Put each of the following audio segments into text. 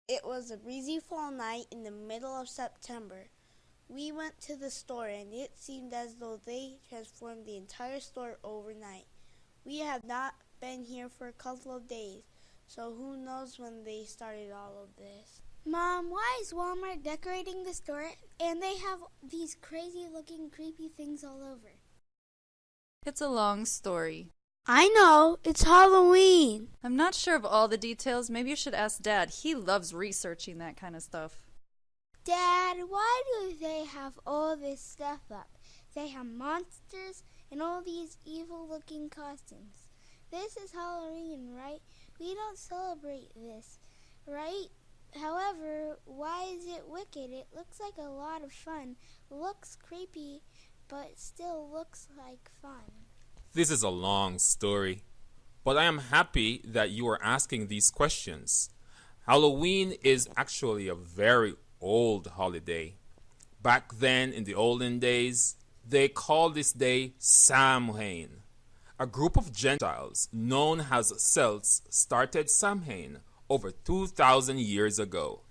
It was a breezy fall night in the middle of September. We went to the store and it seemed as though they transformed the entire store overnight. We have not been here for a couple of days, so who knows when they started all of this. Mom, why is Walmart decorating the store and they have these crazy looking creepy things all over? It's a long story. I know, it's Halloween. I'm not sure of all the details. Maybe you should ask Dad. He loves researching that kind of stuff. Dad, why do they have all this stuff up? They have monsters and all these evil looking costumes. This is Halloween, right? We don't celebrate this, right? However, why is it wicked? It looks like a lot of fun. Looks creepy, but still looks like fun. This is a long story, but I am happy that you are asking these questions. Halloween is actually a very old holiday. Back then, in the olden days, they called this day Samhain. A group of Gentiles known as Celts started Samhain over 2,000 years ago.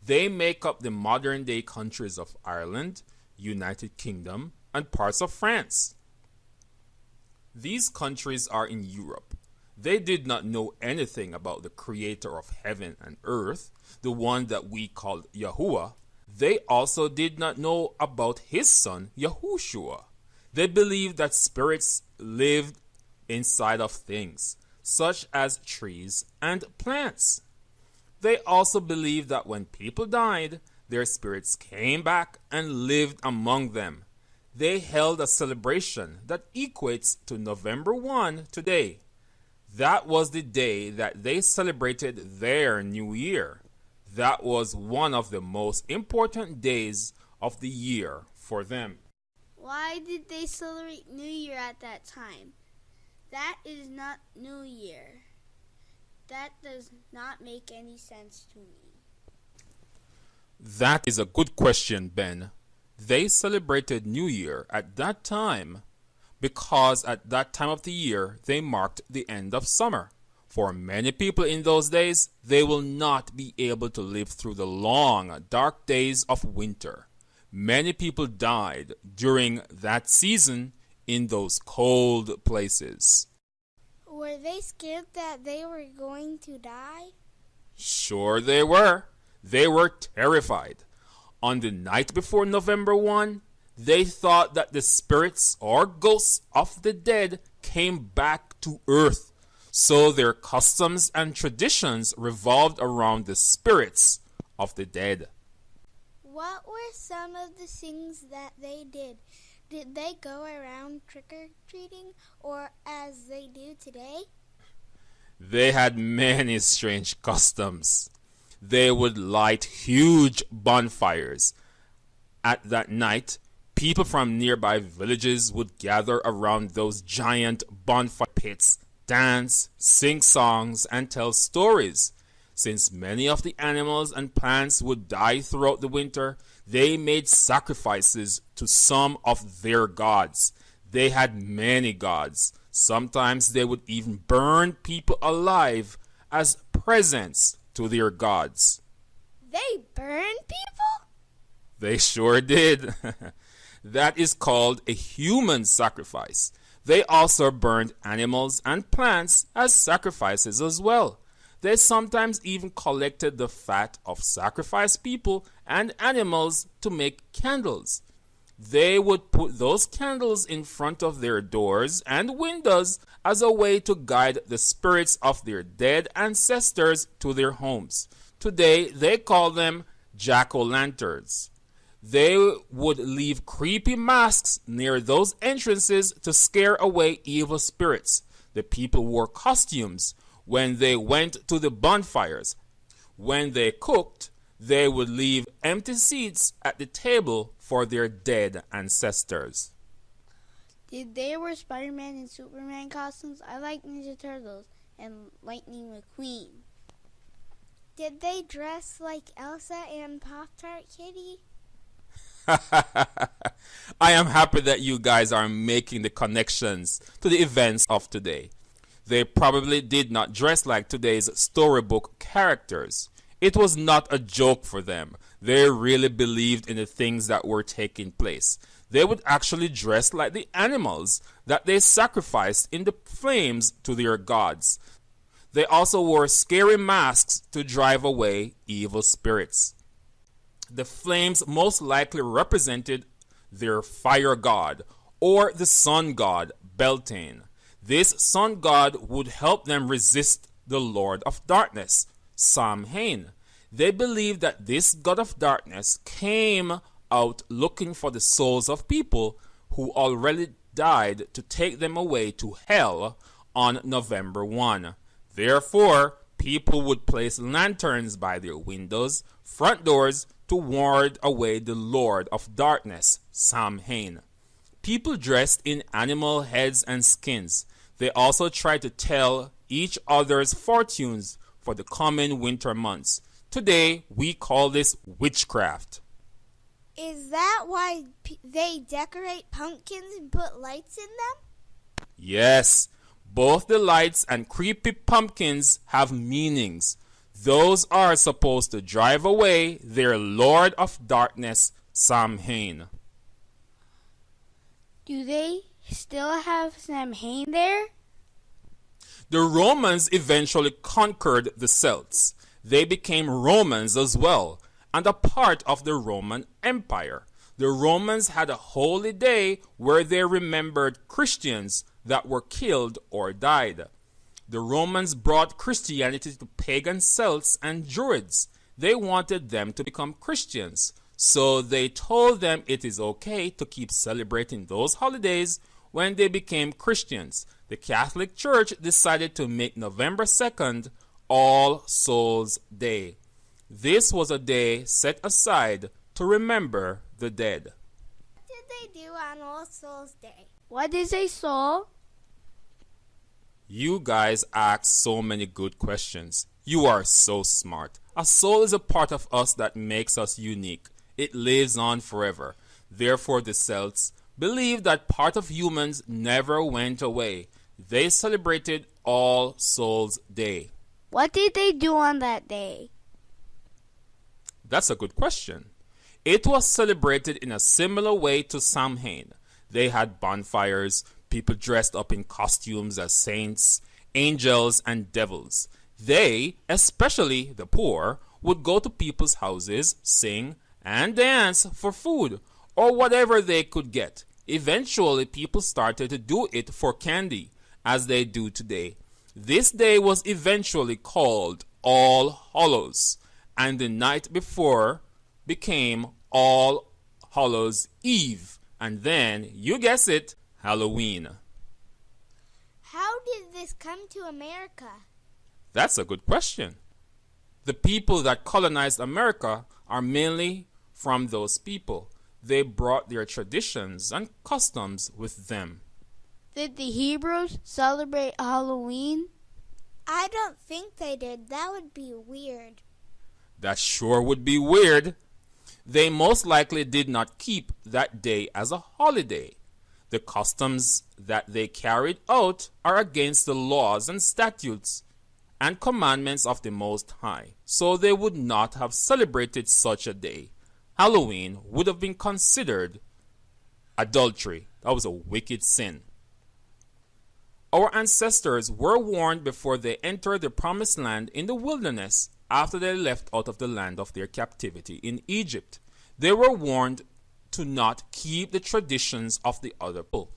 They make up the modern-day countries of Ireland, United Kingdom, and parts of France. These countries are in Europe. They did not know anything about the creator of heaven and earth, the one that we called Yahuwah. They also did not know about his son, Yahushua. They believed that spirits lived inside of things, such as trees and plants. They also believed that when people died, their spirits came back and lived among them. They held a celebration that equates to November 1 today. That was the day that they celebrated their new year. That was one of the most important days of the year for them. Why did they celebrate New Year at that time? That is not New Year. That does not make any sense to me. That is a good question, Ben. They celebrated New Year at that time because at that time of the year they marked the end of summer. For many people in those days, they will not be able to live through the long, dark days of winter. Many people died during that season in those cold places. Were they scared that they were going to die? Sure they were. They were terrified. On the night before November 1, they thought that the spirits or ghosts of the dead came back to earth. So their customs and traditions revolved around the spirits of the dead. What were some of the things that they did? Did they go around trick-or-treating or as they do today? They had many strange customs. They would light huge bonfires. At that night, people from nearby villages would gather around those giant bonfire pits, dance, sing songs, and tell stories. Since many of the animals and plants would die throughout the winter, they made sacrifices to some of their gods. They had many gods. Sometimes they would even burn people alive as presents to their gods. They burn people? They sure did. That is called a human sacrifice. They also burned animals and plants as sacrifices as well. They sometimes even collected the fat of sacrificed people and animals to make candles. They would put those candles in front of their doors and windows as a way to guide the spirits of their dead ancestors to their homes. Today, they call them jack-o'-lanterns. They would leave creepy masks near those entrances to scare away evil spirits. The people wore costumes when they went to the bonfires. When they cooked, they would leave empty seats at the table for their dead ancestors. Did they wear Spider-Man and Superman costumes? I like Ninja Turtles and Lightning McQueen. Did they dress like Elsa and Pop-Tart Kitty? I am happy that you guys are making the connections to the events of today. They probably did not dress like today's storybook characters. It was not a joke for them. They really believed in the things that were taking place. They would actually dress like the animals that they sacrificed in the flames to their gods. They also wore scary masks to drive away evil spirits. The flames most likely represented their fire god or the sun god Beltane. This sun god would help them resist the Lord of Darkness, Samhain. They believed that this god of darkness came out looking for the souls of people who already died to take them away to hell on November 1. Therefore, people would place lanterns by their windows, front doors, to ward away the Lord of Darkness, Samhain. People dressed in animal heads and skins. They also tried to tell each other's fortunes for the coming winter months. Today, we call this witchcraft. Is that why they decorate pumpkins and put lights in them? Yes, both the lights and creepy pumpkins have meanings. Those are supposed to drive away their Lord of Darkness, Samhain. Do they still have Samhain there? The Romans eventually conquered the Celts. They became Romans as well, and a part of the Roman Empire. The Romans had a holy day where they remembered Christians that were killed or died. The Romans brought Christianity to pagan Celts and Druids. They wanted them to become Christians, so they told them it is okay to keep celebrating those holidays when they became Christians. The Catholic Church decided to make November 2nd All Souls Day. This was a day set aside to remember the dead. What did they do on All Souls Day? What is a soul? You guys ask so many good questions. You are so smart. A soul is a part of us that makes us unique. It lives on forever. Therefore, the Celts believed that part of humans never went away. They celebrated All Souls Day. What did they do on that day? That's a good question. It was celebrated in a similar way to Samhain. They had bonfires, people dressed up in costumes as saints, angels, and devils. They, especially the poor, would go to people's houses, sing, and dance for food, or whatever they could get. Eventually, people started to do it for candy, as they do today. This day was eventually called All Hallows, and the night before became All Hallows Eve, and then, you guess it, Halloween. How did this come to America? That's a good question. The people that colonized America are mainly from those people. They brought their traditions and customs with them. Did the Hebrews celebrate Halloween? I don't think they did. That would be weird. That sure would be weird. They most likely did not keep that day as a holiday. The customs that they carried out are against the laws and statutes and commandments of the Most High, so they would not have celebrated such a day. Halloween would have been considered adultery. That was a wicked sin. Our ancestors were warned before they entered the promised land in the wilderness after they left out of the land of their captivity in Egypt. They were warned to not keep the traditions of the other people.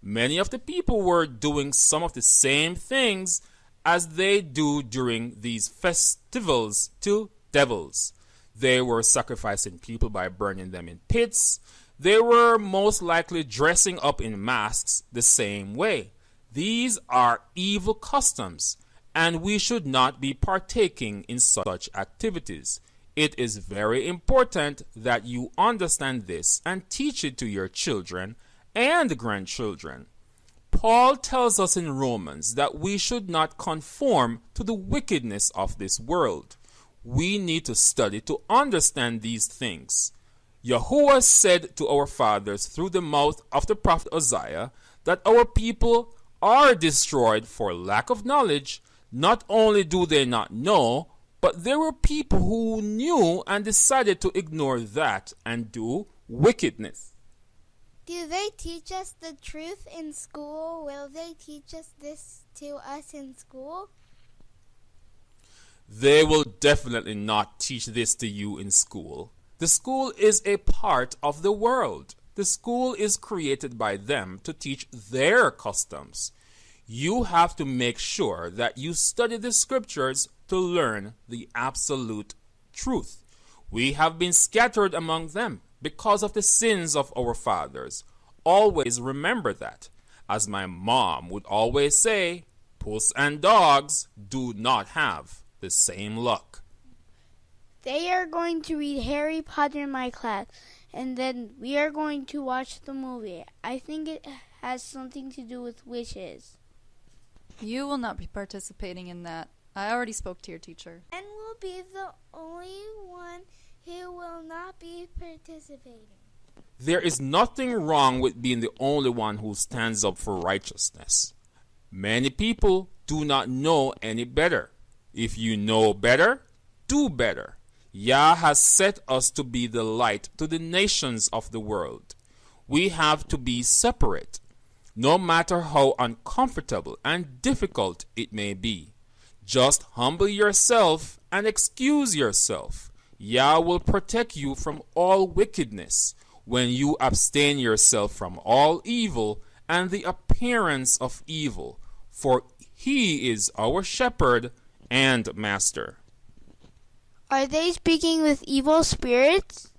Many of the people were doing some of the same things as they do during these festivals to devils. They were sacrificing people by burning them in pits. They were most likely dressing up in masks the same way. These are evil customs, and we should not be partaking in such activities. It is very important that you understand this and teach it to your children and grandchildren. Paul tells us in Romans that we should not conform to the wickedness of this world. We need to study to understand these things. Yahuwah said to our fathers through the mouth of the prophet Isaiah that our people are destroyed for lack of knowledge. Not only do they not know, But there were people who knew and decided to ignore that and do wickedness. Do they teach us the truth in school? Will they teach us this to us in school? They will definitely not teach this to you in school. The school is a part of the world. The school is created by them to teach their customs. You have to make sure that you study the scriptures to learn the absolute truth. We have been scattered among them because of the sins of our fathers. Always remember that. As my mom would always say, puss and dogs do not have the same luck. They are going to read Harry Potter in my class, and then we are going to watch the movie. I think it has something to do with wishes. You will not be participating in that. I already spoke to your teacher. And will be the only one who will not be participating. There is nothing wrong with being the only one who stands up for righteousness. Many people do not know any better. If you know better, do better. Yah has set us to be the light to the nations of the world. We have to be separate, no matter how uncomfortable and difficult it may be. Just humble yourself and excuse yourself. Yah will protect you from all wickedness when you abstain yourself from all evil and the appearance of evil, for He is our shepherd and master. Are they speaking with evil spirits?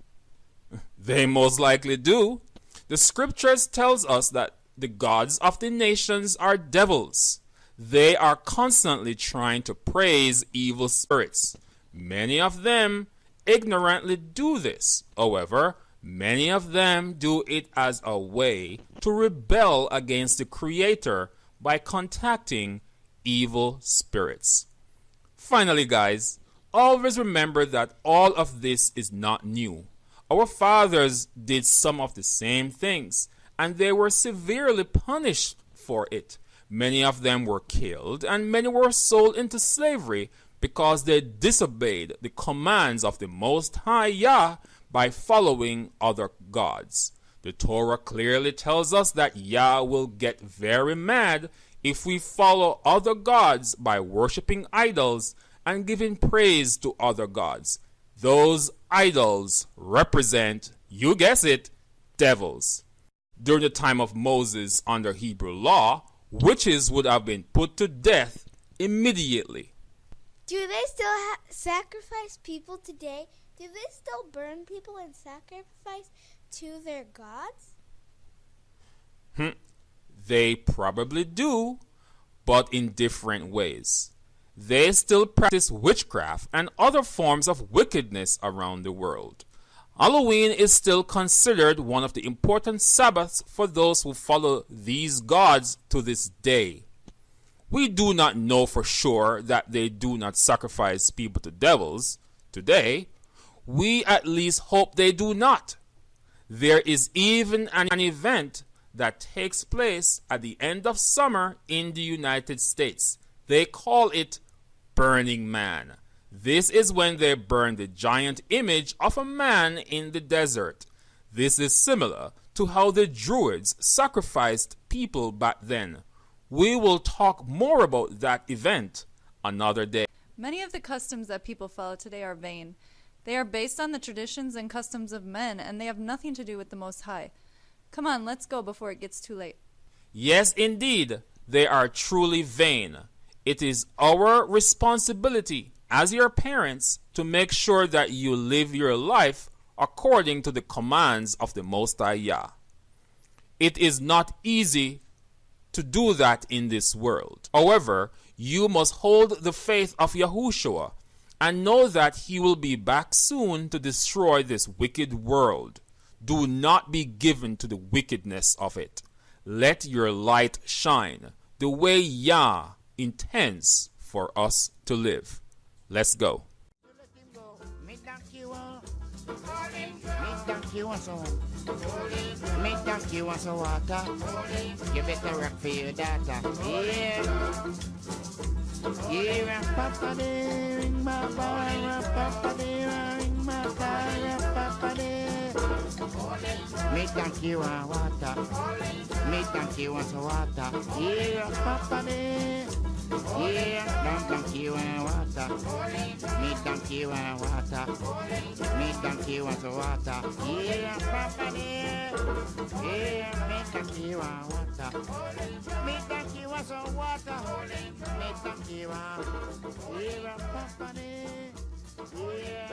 They most likely do. The scriptures tells us that the gods of the nations are devils. They are constantly trying to praise evil spirits. Many of them ignorantly do this. However, many of them do it as a way to rebel against the Creator by contacting evil spirits. Finally, guys, always remember that all of this is not new. Our fathers did some of the same things, and they were severely punished for it. Many of them were killed, and many were sold into slavery because they disobeyed the commands of the Most High Yah by following other gods. The Torah clearly tells us that Yah will get very mad if we follow other gods by worshiping idols and giving praise to other gods. Those idols represent, you guess it, devils. During the time of Moses under Hebrew law, witches would have been put to death immediately. Do they still sacrifice people today? Do they still burn people and sacrifice to their gods? They probably do, but in different ways. They still practice witchcraft and other forms of wickedness around the world. Halloween is still considered one of the important Sabbaths for those who follow these gods to this day. We do not know for sure that they do not sacrifice people to devils today. We at least hope they do not. There is even an event that takes place at the end of summer in the United States. They call it Burning Man. This is when they burn the giant image of a man in the desert. This is similar to how the Druids sacrificed people back then. We will talk more about that event another day. Many of the customs that people follow today are vain. They are based on the traditions and customs of men, and they have nothing to do with the Most High. Come on, let's go before it gets too late. Yes, indeed, they are truly vain. It is our responsibility as your parents to make sure that you live your life according to the commands of the Most High Yah. It is not easy to do that in this world. However, you must hold the faith of Yahushua and know that he will be back soon to destroy this wicked world. Do not be given to the wickedness of it. Let your light shine the way Yah intends for us to live. Let's go. Me donkey wants some water. You better rock for your daughter. Yeah. Yeah, Papa, they ring my bell. Me donkey want water. Me donkey wants water. Yeah, Papa me. Yeah, donkey want water. Me donkey want water. Me donkey wants water. Yeah, Papa me. Yeah, me donkey want water. Me donkey wants water. Me donkey want. Yeah, Papa me. Yeah.